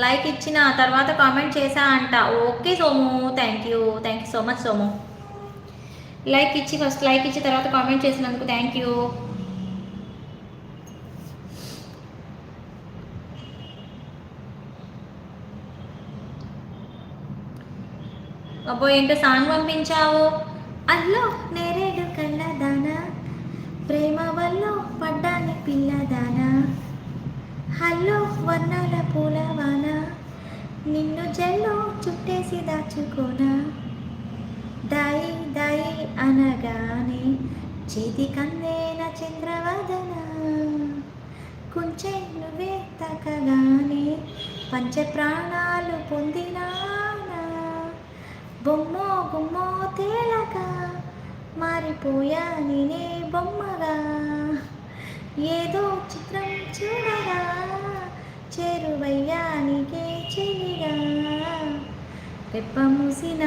Like ఇచ్చిన తర్వాత comment చేశా అంట. Okay Somu, thank you so much Somu. Like ఇచ్చి ఫస్ట్ లైక్ ఇచ్చి తర్వాత కామెంట్ చేసినందుకు థ్యాంక్ యూ. అబ్బో ఏంటో సాంగ్ పంపించావు. అల్లో నేరేడు కళ్ళదానా, ప్రేమ వల్ల పడ్డాని పిల్లదానా, హల్లో వర్ణాల పూలవాన, నిన్ను జల్లో చుట్టేసి దాచుకోనా, దాయి దాయి అనగానే చేతి కందేన చంద్రవదన, కుంచె నువ్వే తాకగానే పంచ ప్రాణాలు పొందినానా, బొమ్మో గుమ్మో తేలగా మారిపోయా నేనే బొమ్మగా, ఏదో చిత్రం చూడగా చేరువయ్యా నీకే చెలిగా, రెప్ప మూసిన